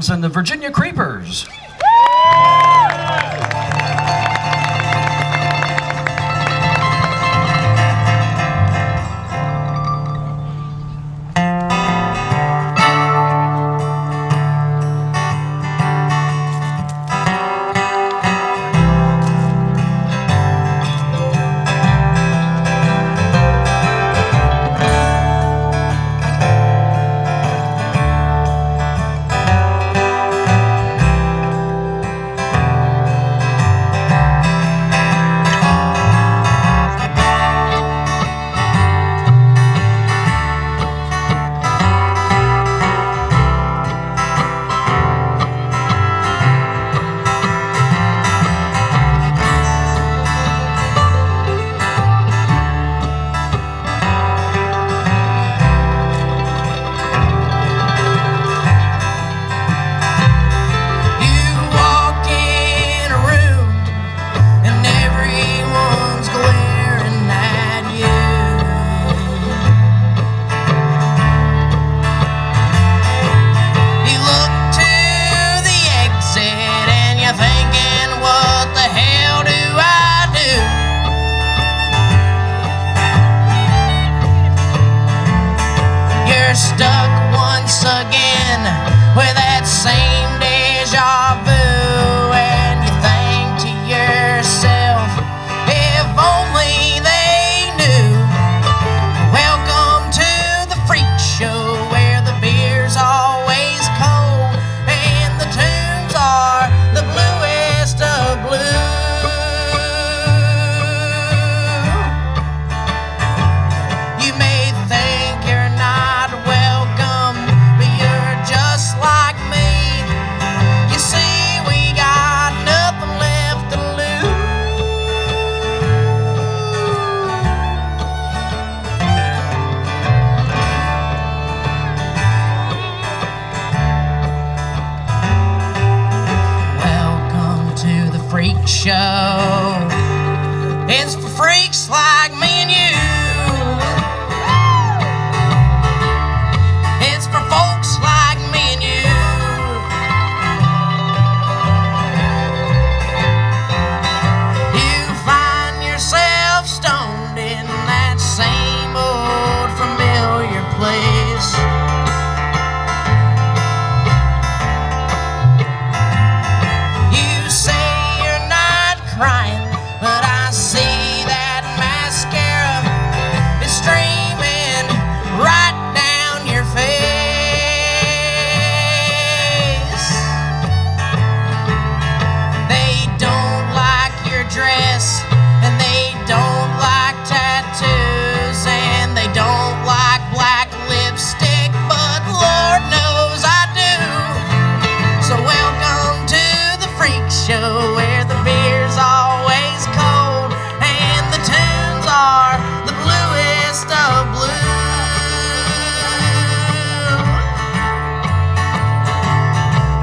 Helms and the Virginia Creepers. Stuck once again with that same deja vu, and you think to yourself, if only they knew. Welcome to the freak show where the beer's always cold and the tunes are the bluest of blue. You may think you're not welcome, but you're just like me. You see, we got nothing left to lose. Welcome to the freak show. It's for freaks like me and you. It's for folks like me and you. You find yourself stoned in that same old familiar place. You say you're not crying, but I see that mascara is streaming right down your face. They don't like your dress, and they don't like tattoos, and they don't like black lipstick, but Lord knows I do. So welcome to the freak show where the beer's always cold and the tunes are the bluest of blue.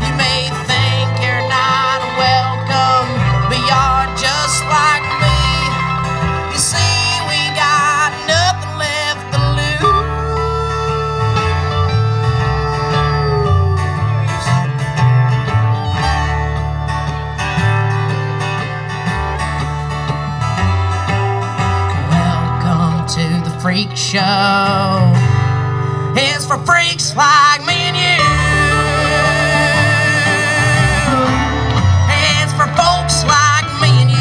You may think you're not welcome, but you're just like me. You see, we got nothing left to lose. Welcome to the freak show. It's for freaks like me and you. It's for folks like me and you.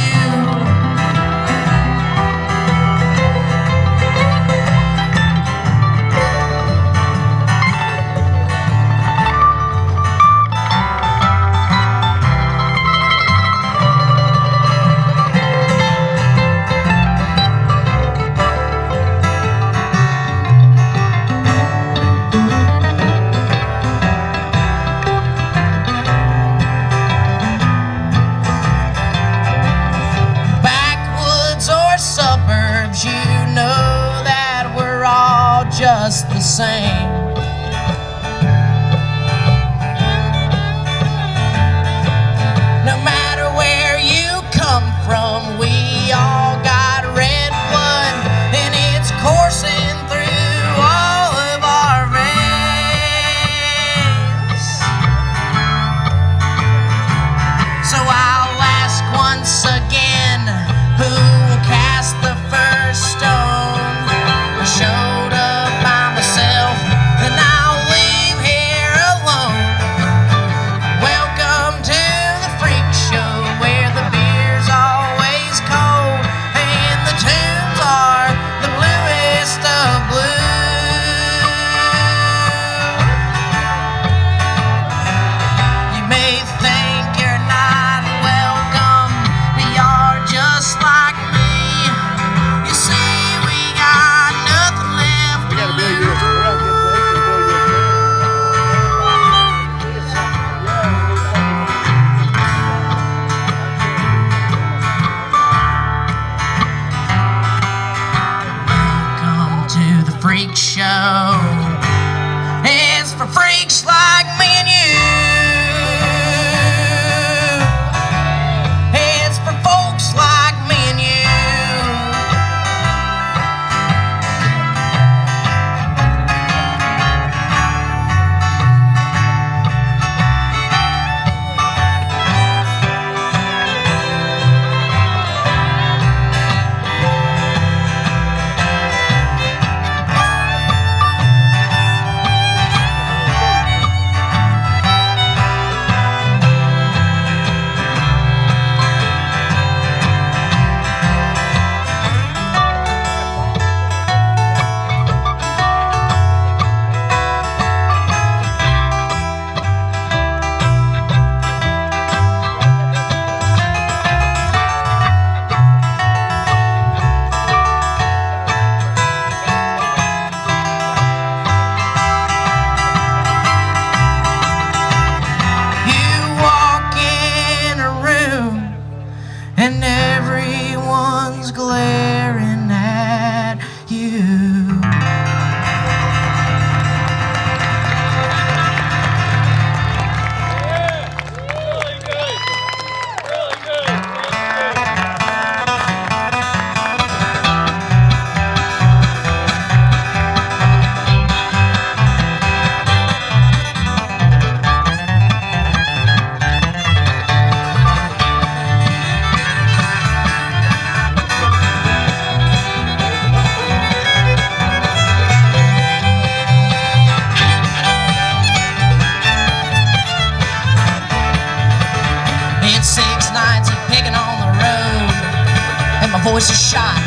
voice is shot.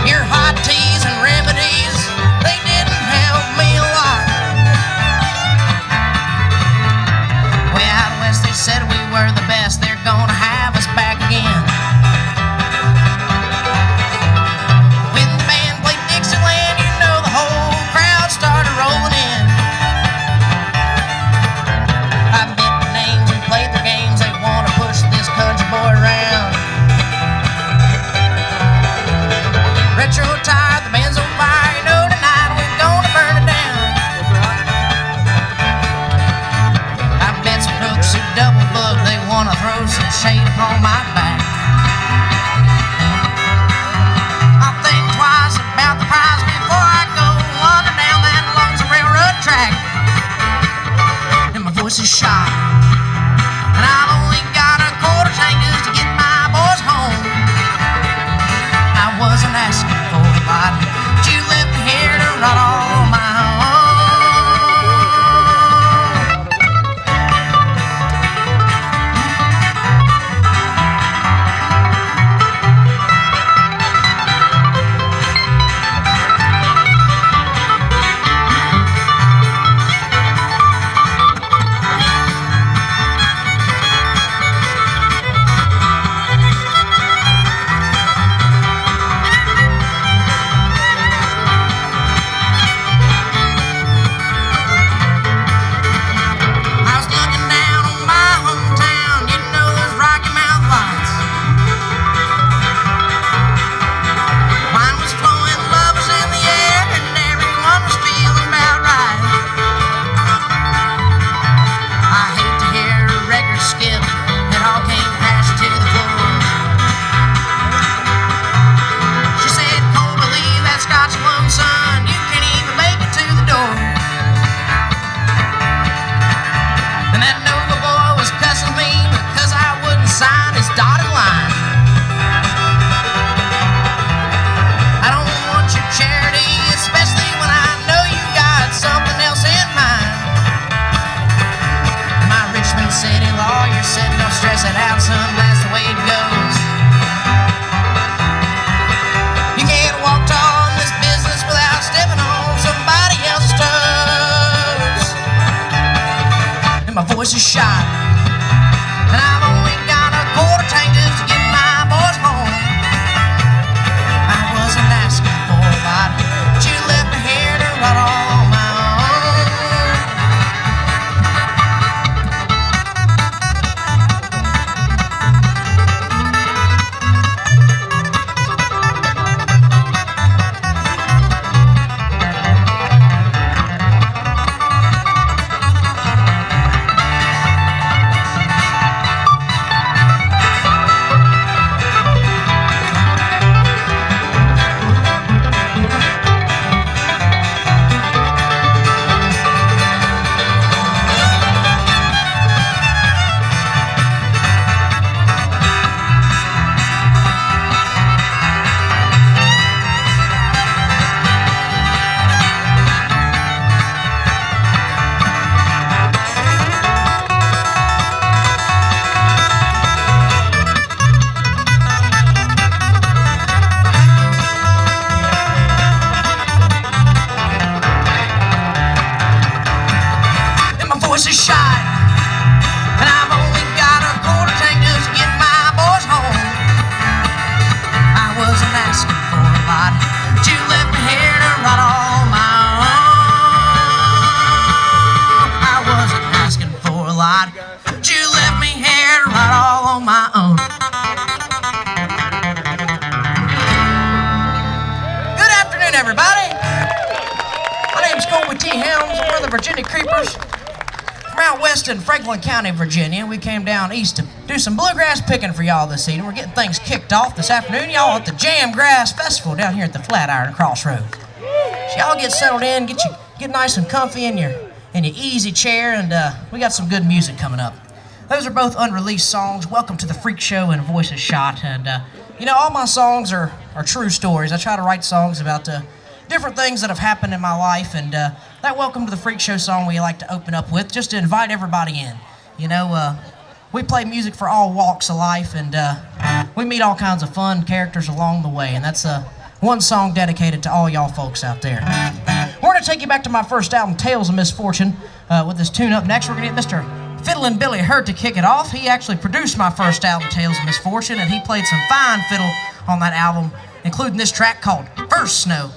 Your hot teas and remedies, they didn't help me a lot. Way out west they said we were the best, they're gonna have us back again. When the band played Dixieland, you know the whole crowd started rolling in. I met the names and played their games, they wanna push this country boy around. Retro tire, the band's on fire, you know tonight we're gonna burn it down. I met some hooks who double booked, they wanna throw some shade upon my back. I'll think twice about the prize before I go wander down that lonesome railroad track. And my voice is shot, and I've only got a quarter tank just to get my boys home. I wasn't asking for a lot, but you left me here to rot on my own. My voice is shot, and I've only got a quarter tank just to get my boys home. I wasn't asking for a lot, but you left me here to rot on my voice is shot, and I've only got a quarter tank just to get my boys home. I wasn't asking for a lot, but you left me here to rot on my own. I wasn't asking for a lot, but you left me here to rot all on my own. Good afternoon, everybody. My name's Cobly Helms, and we're the Virginia Creepers. From out west in Franklin County, Virginia, we came down east to do some bluegrass picking for y'all this evening. We're getting things kicked off this afternoon. Y'all at the Jam Grass Festival down here at the Flatiron Crossroads. So y'all get settled in, get nice and comfy in your easy chair, and we got some good music coming up. Those are both unreleased songs. Welcome to the Freak Show and Voice is Shot. And you know, all my songs are true stories. I try to write songs about different things that have happened in my life, and that Welcome to the Freak Show song we like to open up with, just to invite everybody in. You know, we play music for all walks of life, and we meet all kinds of fun characters along the way, and that's one song dedicated to all y'all folks out there. We're going to take you back to my first album, Tales of Misfortune, with this tune up next. We're going to get Mr. Fiddlin' Billy Hurt to kick it off. He actually produced my first album, Tales of Misfortune, and he played some fine fiddle on that album, including this track called First Snow.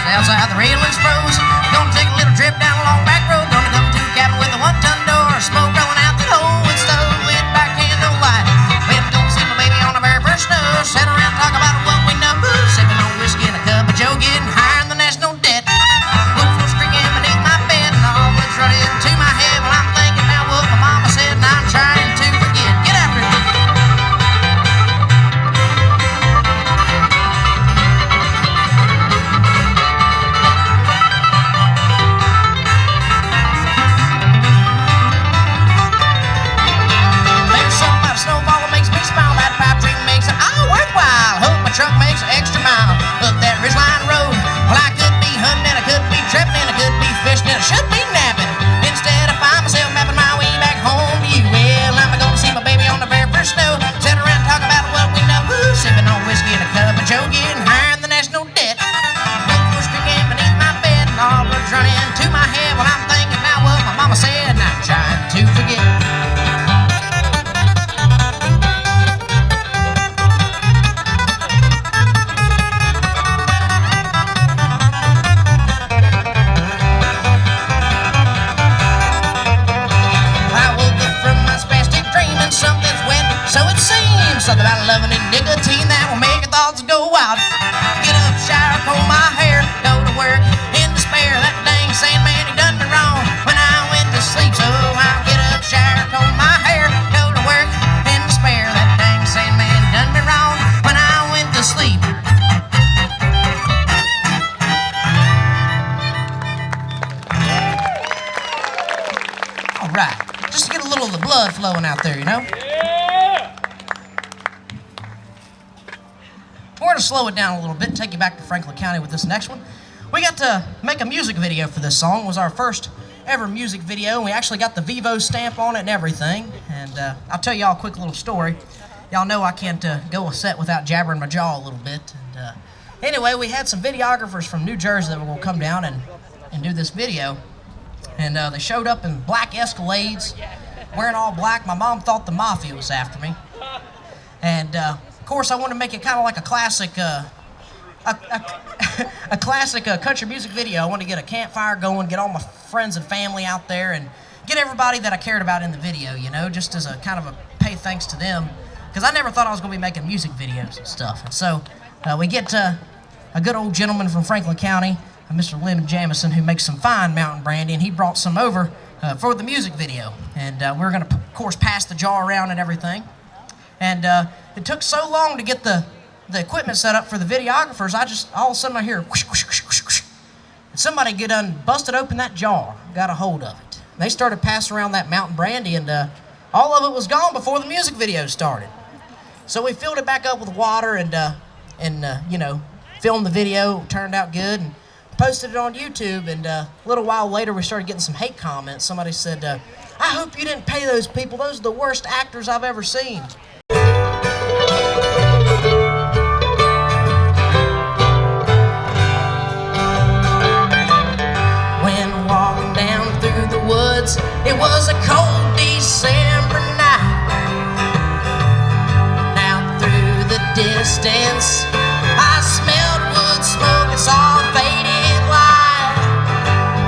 Outside the railings froze. Gonna take a little trip down a long back road. Gonna come to a cabin with a one-ton door. Smoke rolling out the hole with stove lit by candlelight. Went to go see my baby on the very first snow. Sat around talk about what we know. Sipping on whiskey and a cup of Joe, getting higher than the national debt. Wood floor streaking beneath my bed, and all that's running into my head. Well, I'm thinking about what my mama said, and I'm trying to forget. Get after it. Truck makes an extra mile up that ridgeline road. Well, I could be hunting and I could be trapping and I could be fishing and I should be napping. Instead, I find myself mapping my way back home to you. Well, I'm gonna see my baby on the very first snow. Sit around and talk about what we know. Sipping on whiskey and a cup of Joe, getting higher than the national debt. Wood floor streaking beneath my bed, and all blood's running to my head. Well, I'm thinking about what my mama said, and I'm trying to forget. Something about loving and nicotine that will make your thoughts go wild. Get up, shower, comb my hair, go to work in despair. That dang Sandman, he done me wrong when I went to sleep. So I'll get up, shower, comb my hair, go to work in despair. That dang Sandman done me wrong when I went to sleep. All right, just to get a little of the blood flowing out there, you know? We're going to slow it down a little bit and take you back to Franklin County with this next one. We got to make a music video for this song. It was our first ever music video, and we actually got the Vivo stamp on it and everything. And I'll tell y'all a quick little story. Y'all know I can't go a set without jabbering my jaw a little bit. And anyway, we had some videographers from New Jersey that were going to come down and do this video. And they showed up in black Escalades, wearing all black. My mom thought the mafia was after me. And of course, I wanted to make it kind of like a classic, country music video. I wanted to get a campfire going, get all my friends and family out there, and get everybody that I cared about in the video, you know, just as a kind of a pay thanks to them, because I never thought I was going to be making music videos and stuff. And so we get a good old gentleman from Franklin County, Mr. Lemon Jamison, who makes some fine mountain brandy, and he brought some over for the music video. And we're going to, of course, pass the jar around and everything. And it took so long to get the equipment set up for the videographers, all of a sudden I hear whoosh, whoosh, whoosh, whoosh, whoosh. And somebody busted open that jar, got a hold of it. And they started passing around that mountain brandy, and all of it was gone before the music video started. So we filled it back up with water and you know, filmed the video, turned out good, and posted it on YouTube. And a little while later we started getting some hate comments. Somebody said, I hope you didn't pay those people. Those are the worst actors I've ever seen. It was a cold December night. Out through the distance, I smelled wood smoke and saw a faded light.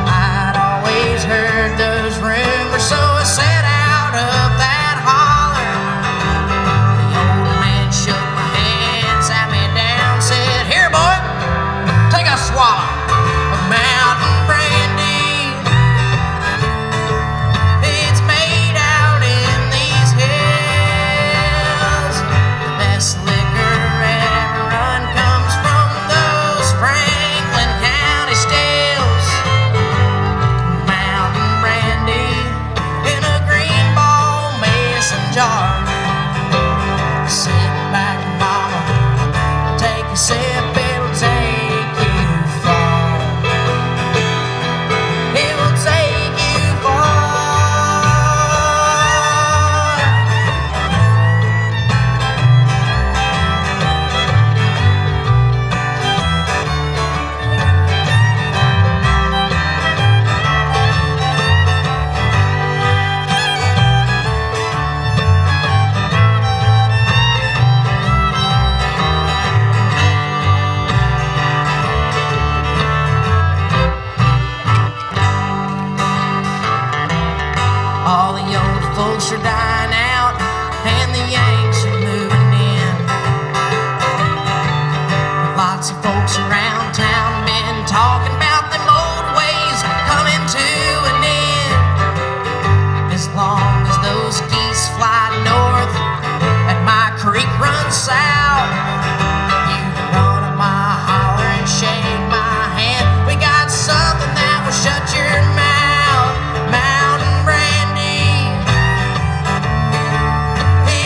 I'd always heard those rumors, so I set out up that holler. The old man shook my hand, sat me down, said, "Here, boy, take a swallow of mountain brandy. Liquor ever folks around town been talking about them old ways coming to an end. As long as those geese fly north and my creek runs south, you can run up my holler and shake my hand. We got something that will shut your mouth, mountain brandy.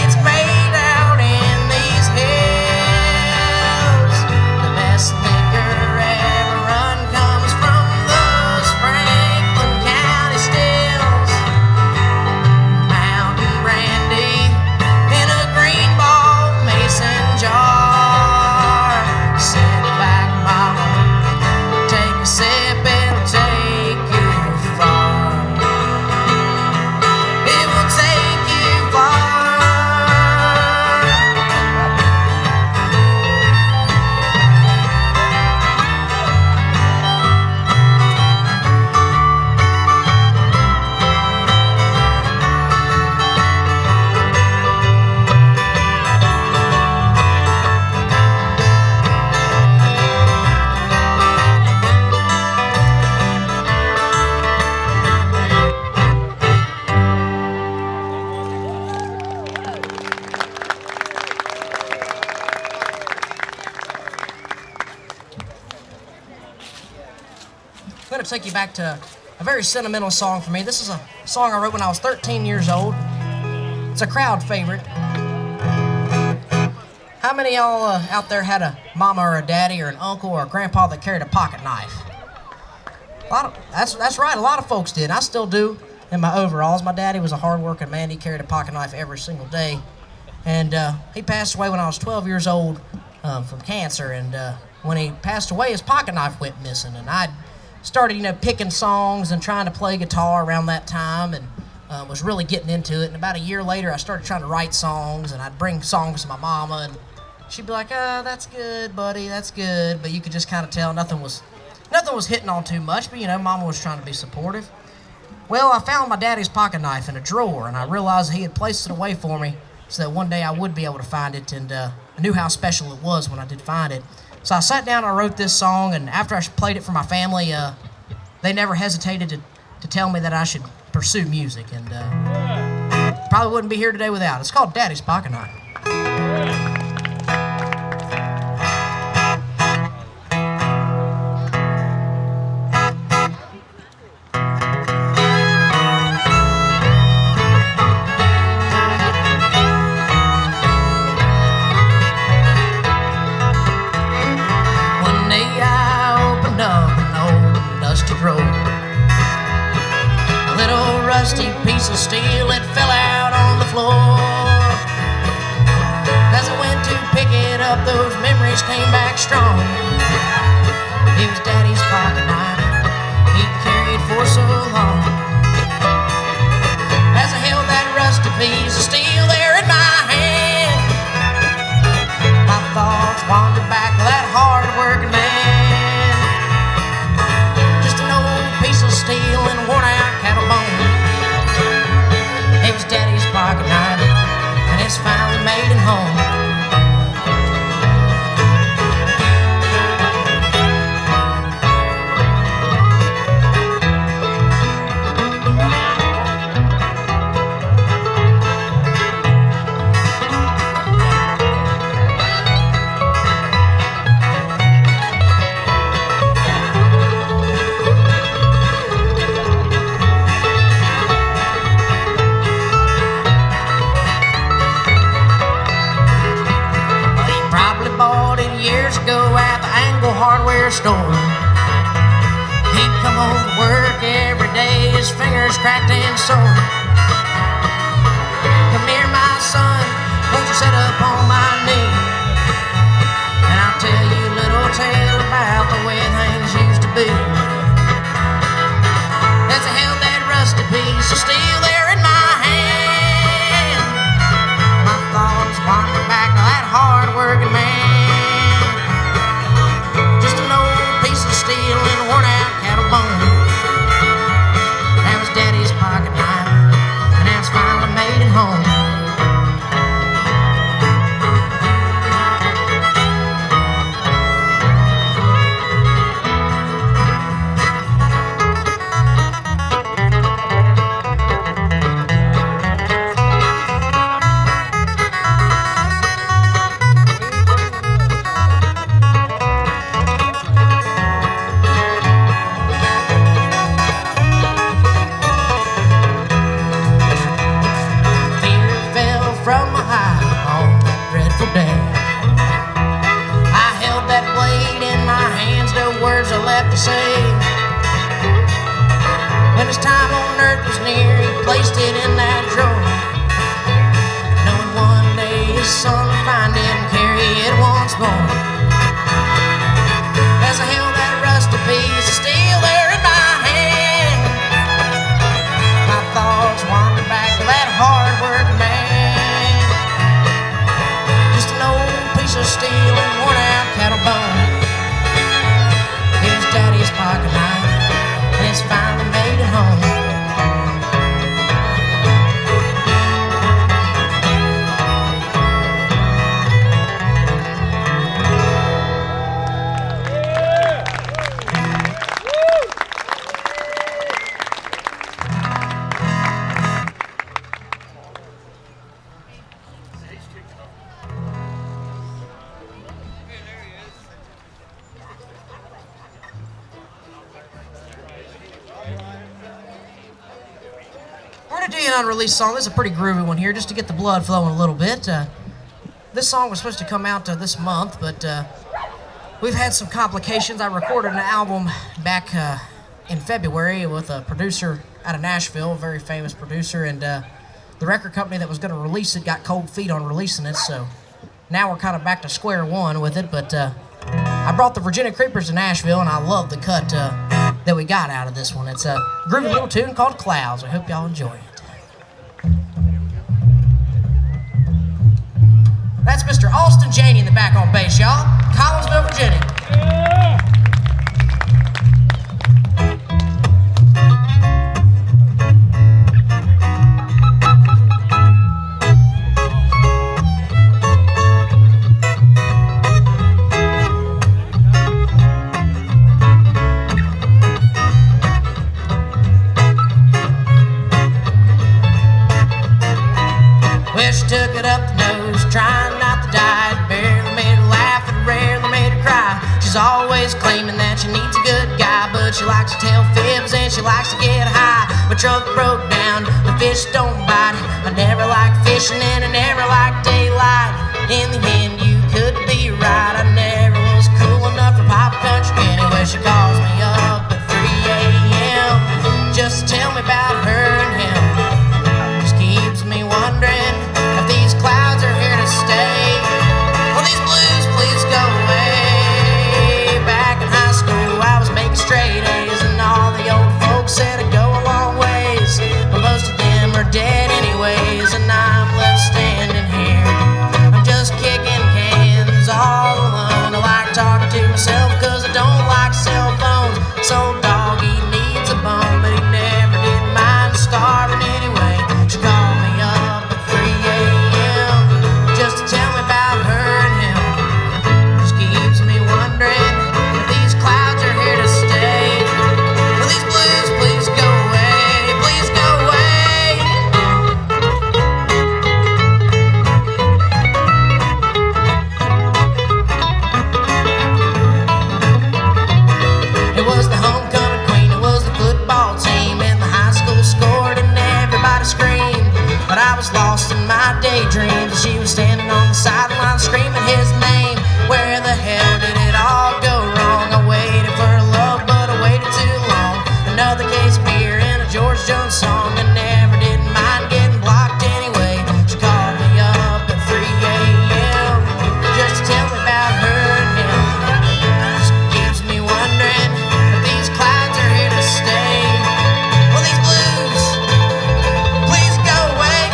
It's made out in these hills. The best liquor ever run comes from those Franklin County stills. Mountain brandy in a green ball mason jar. Sit back, mama, take a sip, it'll take you far. It will take you far. I'm going to take you back to a very sentimental song for me. This is a song I wrote when I was 13 years old. It's a crowd favorite. How many of y'all out there had a mama or a daddy or an uncle or a grandpa that carried a pocket knife? That's right, a lot of folks did. I still do in my overalls. My daddy was a hard-working man. He carried a pocket knife every single day. And he passed away when I was 12 years old from cancer. And when he passed away, his pocket knife went missing. And I started, picking songs and trying to play guitar around that time, and was really getting into it. And about a year later, I started trying to write songs, and I'd bring songs to my mama, and she'd be like, that's good, buddy, that's good. But you could just kind of tell nothing was hitting on too much, but, mama was trying to be supportive. Well, I found my daddy's pocket knife in a drawer, and I realized he had placed it away for me so that one day I would be able to find it, and I knew how special it was when I did find it. So I sat down and I wrote this song, and after I played it for my family, they never hesitated to tell me that I should pursue music, and probably wouldn't be here today without it. It's called Daddy's Pocket Knife. Piece of steel, it fell out on the floor. As I went to pick it up, those memories came back strong. It was Daddy's pocket knife he'd carried for so long. As I held that rusty piece of steel there in my hand, my thoughts wandered back to that hard-working man. Just an old piece of steel and a worn-out cattle bone. It was Daddy's pocket knife, and it's finally made it home. Hardware store. He'd come home to work every day, his fingers cracked and sore. Come here, my son, won't you sit up on my knee, and I'll tell you a little tale about the way things used to be. As I held that rusty piece of steel there in my hand, my thoughts wandered back to that hard-working man. Steel and a worn-out cattle bone. That was Daddy's pocket knife, and now it's finally made it home. have to say. When his time on earth was near, he placed it in that drawer, knowing one day his son would find it and carry it once more. As I held that rusty piece of steel there in my hand, my thoughts wandered back to that hard-working man. Just an old piece of steel and worn-out cattle bone, his daddy's pocket knife, and it's finally made it home. We're going to do an unreleased song. This is a pretty groovy one here, just to get the blood flowing a little bit. This song was supposed to come out this month, but we've had some complications. I recorded an album back in February with a producer out of Nashville, a very famous producer, and the record company that was going to release it got cold feet on releasing it, so now we're kind of back to square one with it. But I brought the Virginia Creepers to Nashville, and I love the cut that we got out of this one. It's a groovy little tune called Clouds. I hope y'all enjoy it. That's Mr. Austin Janey in the back on bass, y'all. Collinsville, Virginia. Took it up the nose, trying not to die. It barely made her laugh, it rarely made her cry. She's always claiming that she needs a good guy, but she likes to tell fibs and she likes to get high. My truck broke down, the fish don't bite. I never liked fishing and I never liked daylight. In the end, you could be right. I never was cool enough for pop country anyway. She calls me up at 3 a.m. just to tell me about her and him. Just keeps me wondering if these clouds are here to stay. Will these blues please go away? Back in high school I was making straight A's, and all the old folks said I'd go a long ways, but most of them are dead anyways, and I'm left standing here. I'm just kicking cans all alone. I like talking to myself cause I don't like cell phones. So dog, he needs a bone, but he never did mind starving anyway. She called me up at 3 a.m. just to tell me about her and him. Just keeps me wondering if these clouds are here to stay. Will these blues please go away? Please go away. It was the homecoming queen, it was the football team, and the high school scored and everybody screamed. But I was lost in my daydreams, and she was standing on the sideline screaming his name. Where the hell did it all go wrong? I waited for love, but I waited too long. Another case of beer and a George Jones song. I never did mind getting blocked anyway. She called me up at 3 a.m. just to tell me about her and him. Just keeps me wondering if these clouds are here to stay. Will these blues please go away?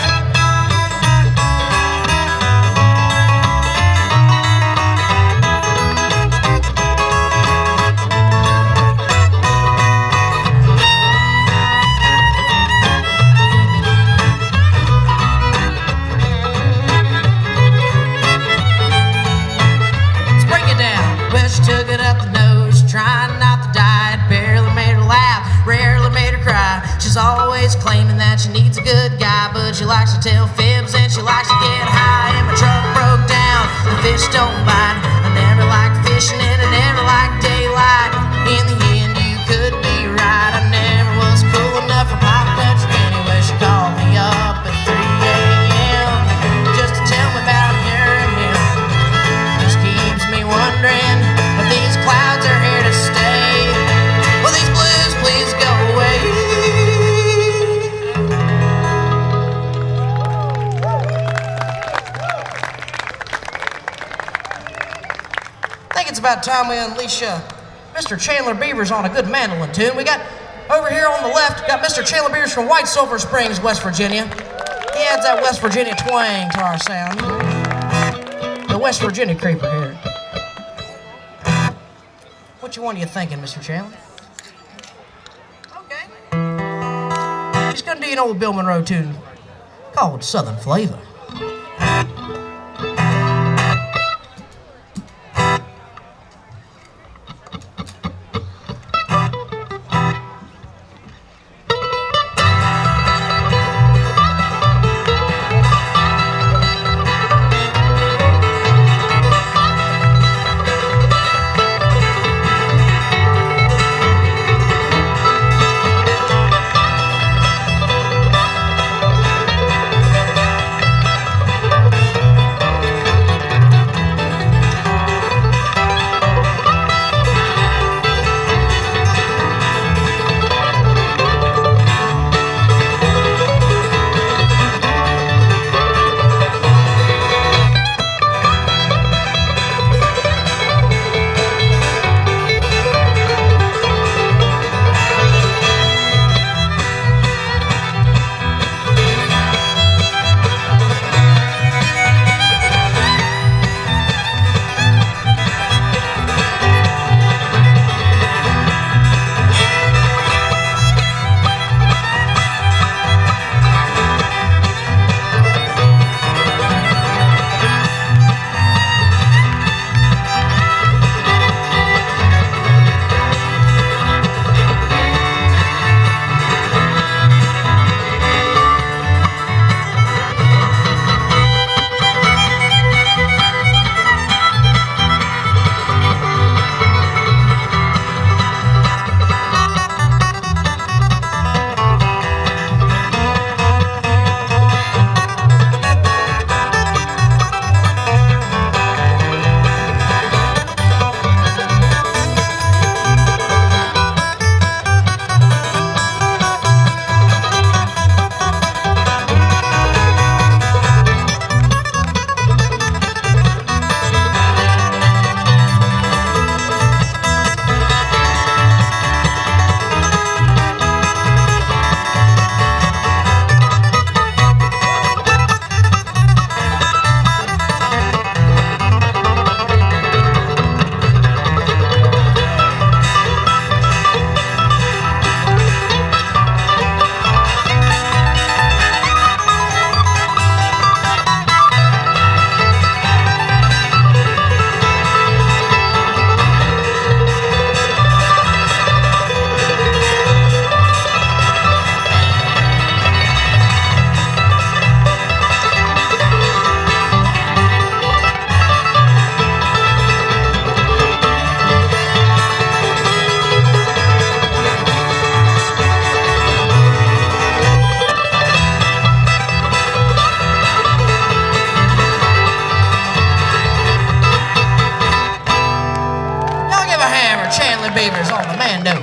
Let's break it down. Well, she took it up the nose, trying not to die. It barely made her laugh, rarely made her cry. She's always claiming that she needs a good guy, but she likes to tell fibs and she likes to get high. And my truck broke down, the fish don't bite. I never liked fishing and I never liked daylight. In the end, you could be right. I never was cool enough for pop country anyway. She called me up at 3 a.m. just to tell me about her and him. Just keeps me wondering if these clouds are here to stay. about time we unleash Mr. Chandler Beavers on a good mandolin tune. We got over here on the left, got Mr. Chandler Beavers from White Sulphur Springs, West Virginia. He adds that West Virginia twang to our sound. The West Virginia creeper here. Which one are you thinking, Mr. Chandler? Okay. He's gonna do an old Bill Monroe tune called Southern Flavor. Beavers on the Mando.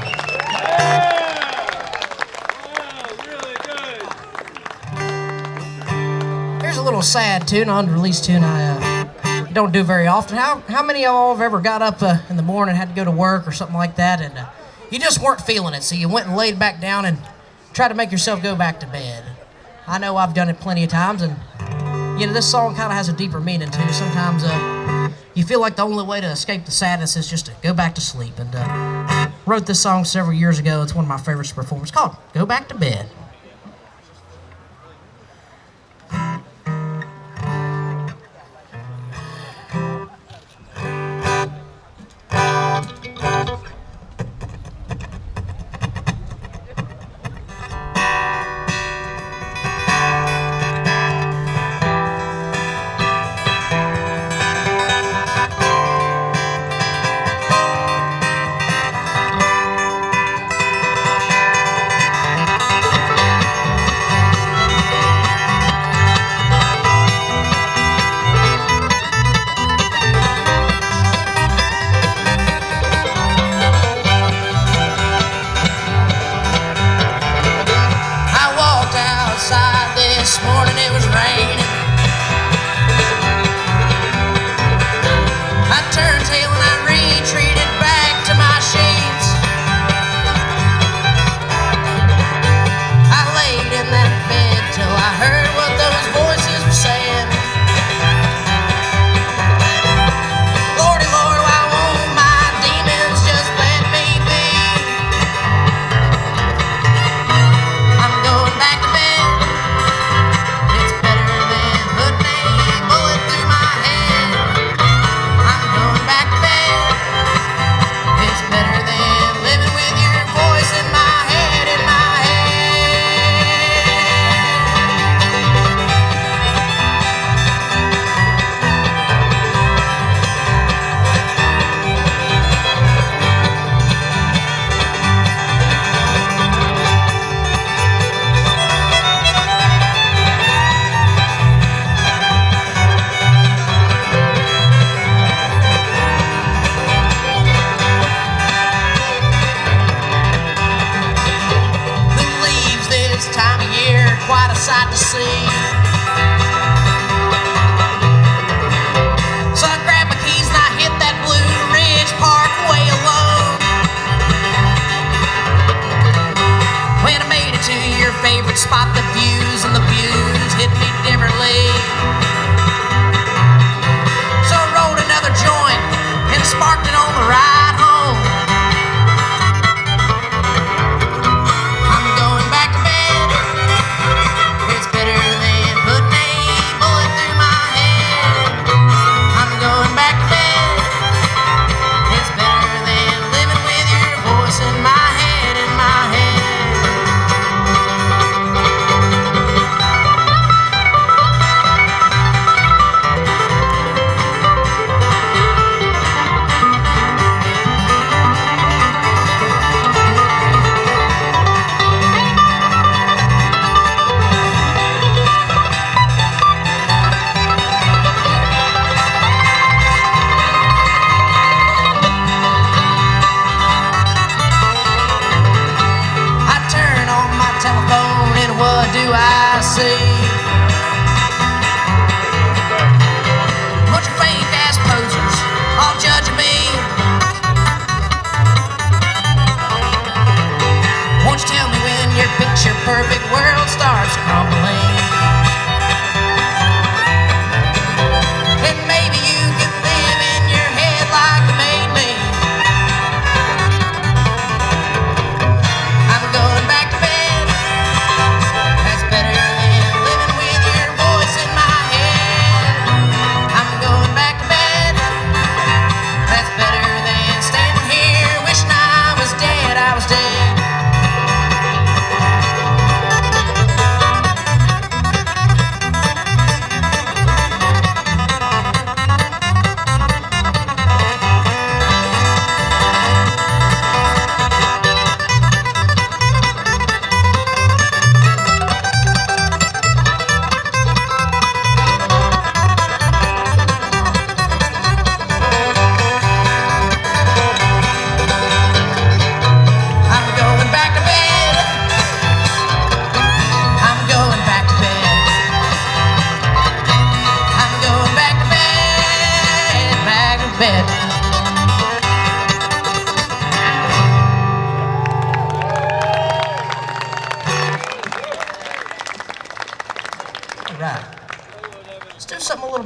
Here's a little sad tune, an unreleased tune I don't do very often. How many of y'all have ever got up in the morning, had to go to work or something like that, and you just weren't feeling it, so you went and laid back down and tried to make yourself go back to bed? I know I've done it plenty of times, and you know, this song kind of has a deeper meaning too. Sometimes you feel like the only way to escape the sadness is just to go back to sleep. And wrote this song several years ago. It's one of my favorites to perform. It's called Go Back to Bed.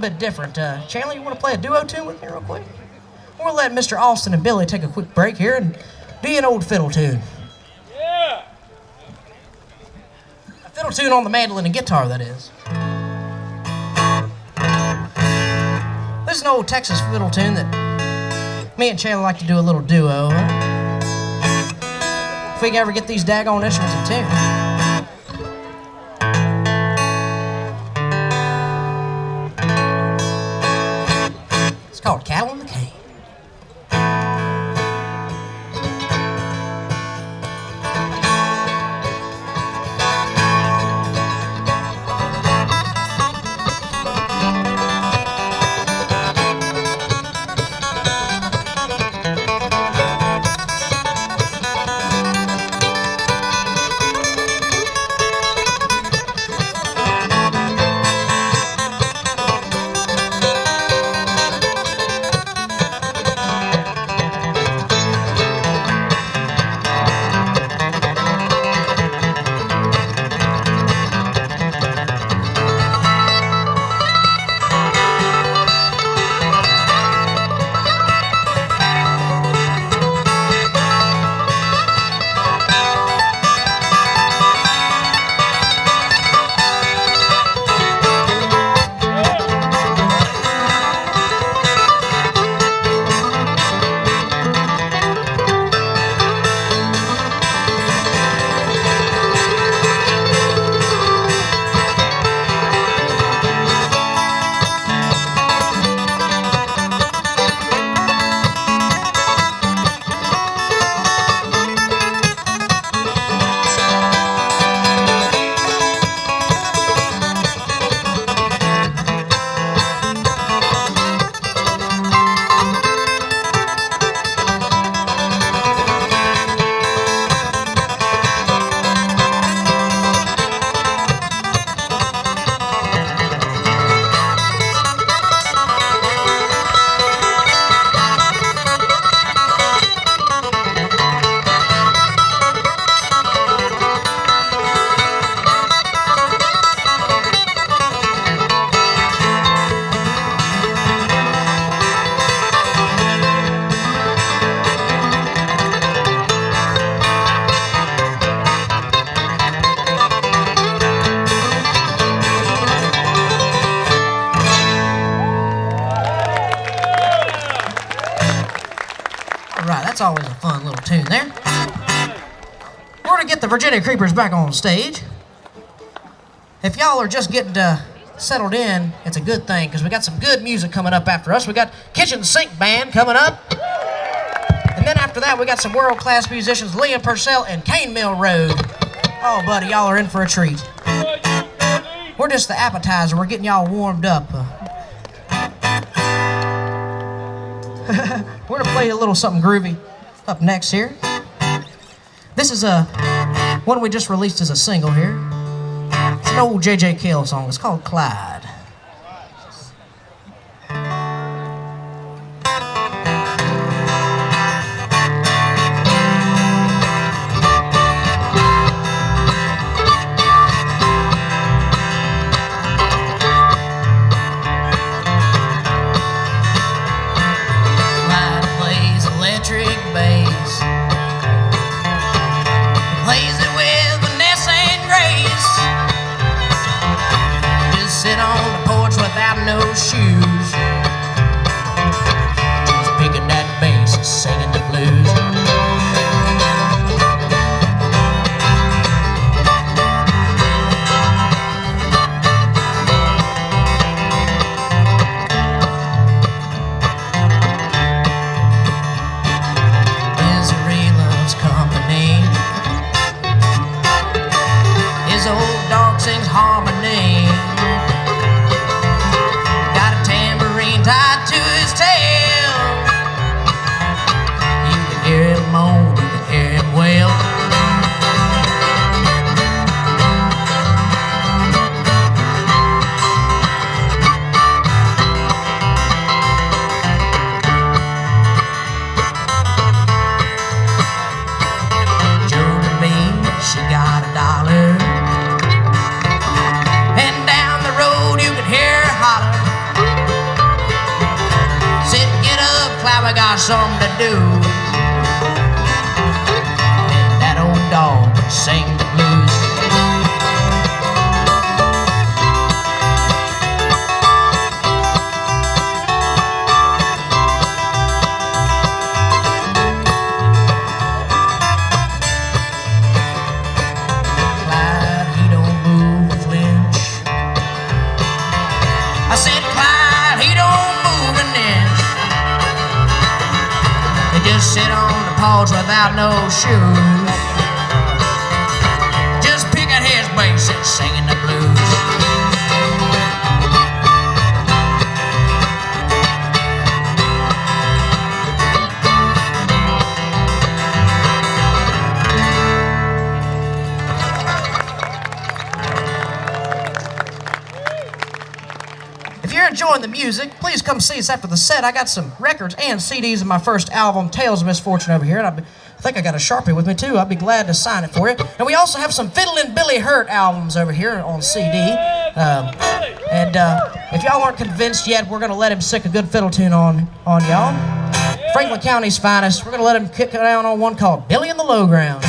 little bit different. Chandler, you want to play a duo tune with me real quick? We'll let Mr. Austin and Billy take a quick break here and do you an old fiddle tune. Yeah. A fiddle tune on the mandolin and guitar, that is. This is an old Texas fiddle tune that me and Chandler like to do a little duo. If we can ever get these daggone instruments in tune. It's called Cattle in the Cane. That's always a fun little tune there. We're going to get the Virginia Creepers back on stage. If y'all are just getting settled in, it's a good thing because we got some good music coming up after us. We got Kitchen Sink Band coming up. And then after that, we got some world-class musicians, Liam Purcell and Cane Mill Road. Oh, buddy, y'all are in for a treat. We're just the appetizer. We're getting y'all warmed up. We're going to play a little something groovy up next here. This is one we just released as a single here. It's an old J.J. Cale song. It's called Clyde. Sit on do. And that old dog sang the blues. Clyde, he don't move a flinch. I said, Clyde, he don't move an inch. They just sit on the porch without no shoes, just picking his bass and singing the blues. If you're enjoying the music, please come see us after the set. I got some records and CDs of my first album, Tales of Misfortune, over here, and I think I got a Sharpie with me too. I'd be glad to sign it for you. And we also have some Fiddlin' Billy Hurt albums over here on CD. If y'all aren't convinced yet, we're gonna let him sick a good fiddle tune on y'all. Franklin County's finest. We're gonna let him kick down on one called Billy in the Low Ground.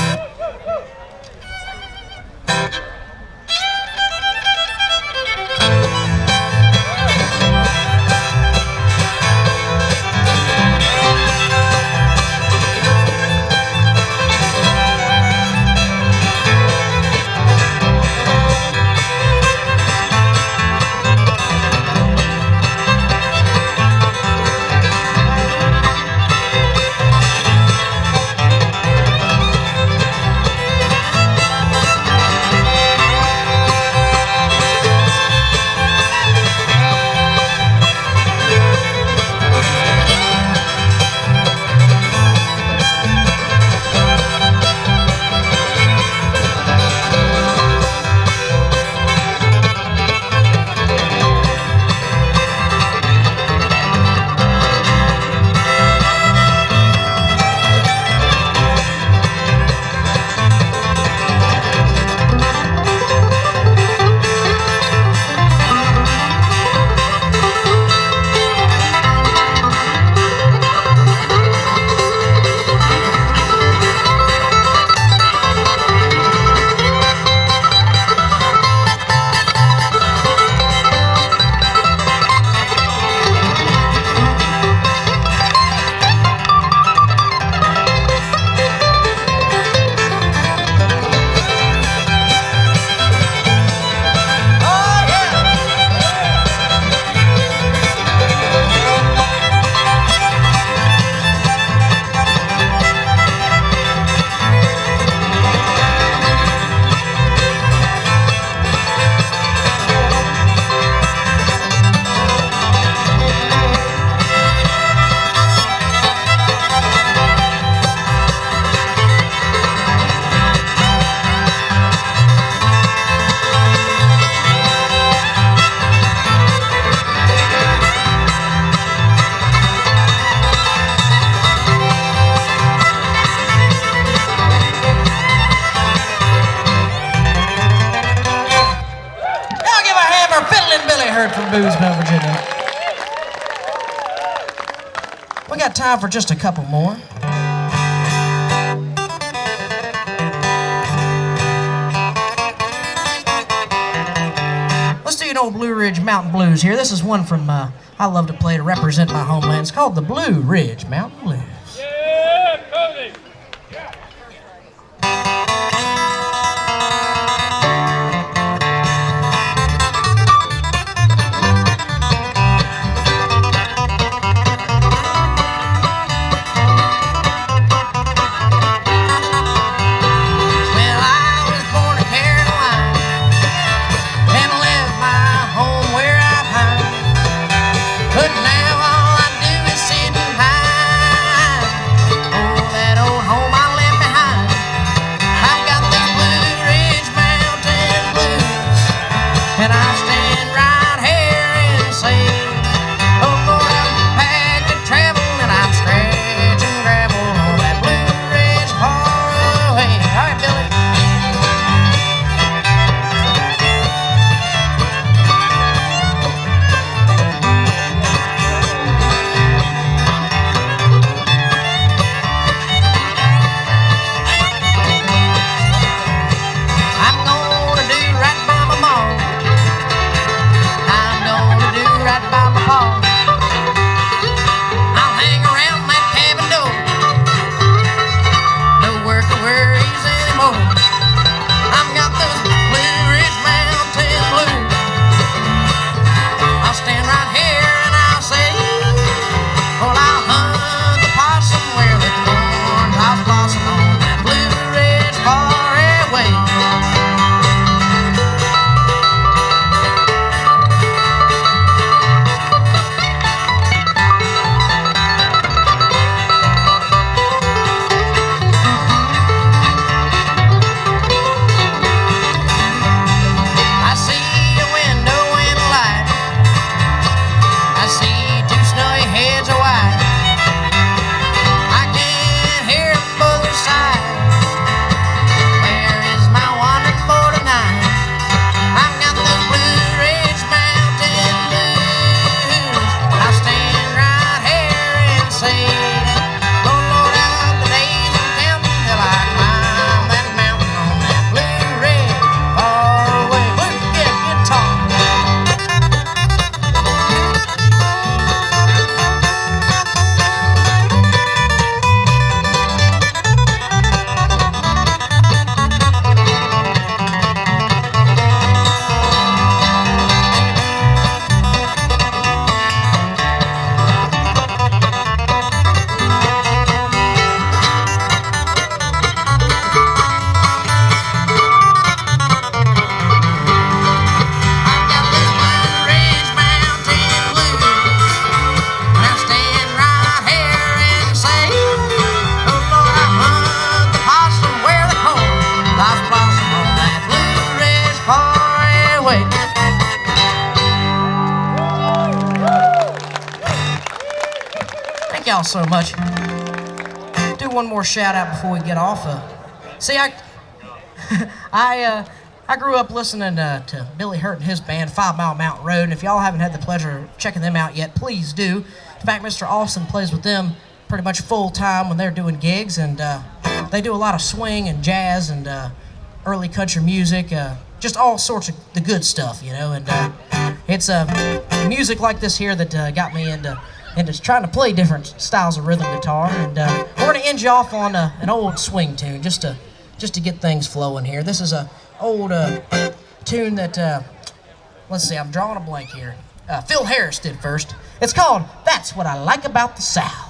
From Boozville, Virginia. We got time for just a couple more. Let's do an old Blue Ridge Mountain Blues here. This is one from I love to play to represent my homeland. It's called the Blue Ridge Mountain Blues. Yeah, Cobly. But now all I do is sit and hide. y'all so much. Do one more shout out before we get off. See, I grew up listening to Billy Hurt and his band, 5 Mile Mountain Road, and if y'all haven't had the pleasure of checking them out yet, please do. In fact, Mr. Austin plays with them pretty much full time when they're doing gigs, and they do a lot of swing and jazz and early country music, just all sorts of the good stuff, you know, and it's music like this here that got me into trying to play different styles of rhythm guitar, and we're going to end you off on an old swing tune just to get things flowing here. This is a old tune that, let's see, I'm drawing a blank here. Phil Harris did first. It's called That's What I Like About the South.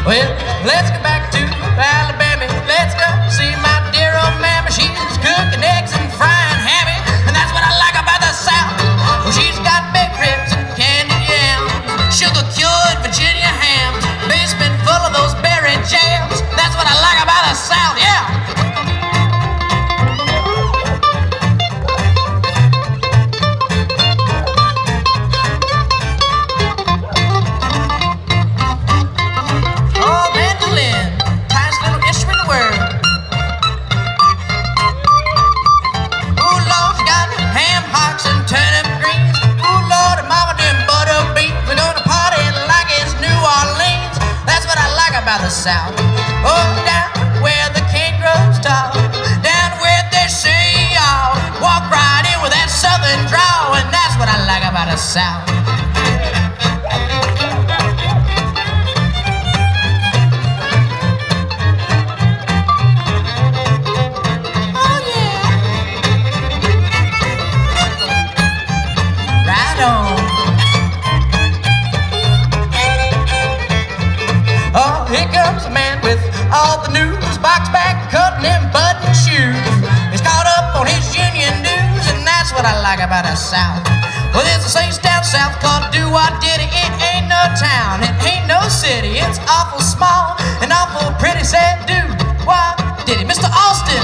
Well, let's get back to Alabama. Let's go see my dear old mama. She's cooking eggs and frying hammy, and that's what I like about the South. Well, she's got big ribs and candied yams, sugar-cured Virginia hams, basement full of those berry jams. That's what I like about the South, yeah. About the South, oh, down where the cane grows tall, down where they say y'all walk right in with that southern drawl, and that's what I like about the South. Oh yeah, right on. Oh, here comes a man with all the news, box back, cutting and button shoes. He's caught up on his union dues, and that's what I like about the South. Well, there's a place down south called Do-I-Diddy. It ain't no town, it ain't no city. It's awful small and awful pretty, said Do-I-Diddy. Mr. Austin.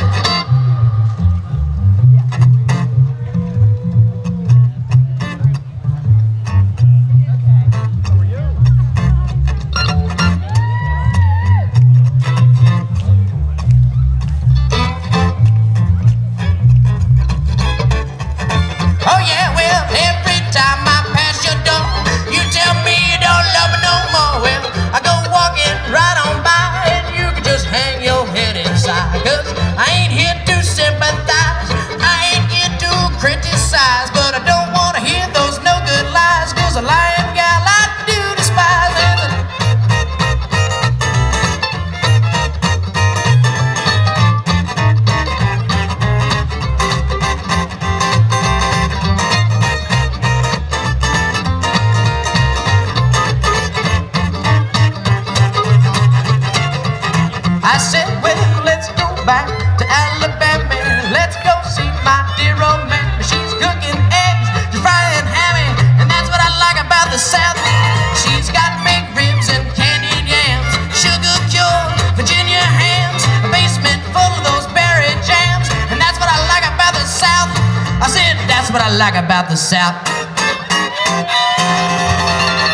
What I like about the South.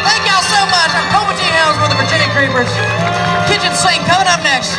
Thank y'all so much. I'm Cobly Helms with the Virginia Creepers. Kitchen Sink coming up next.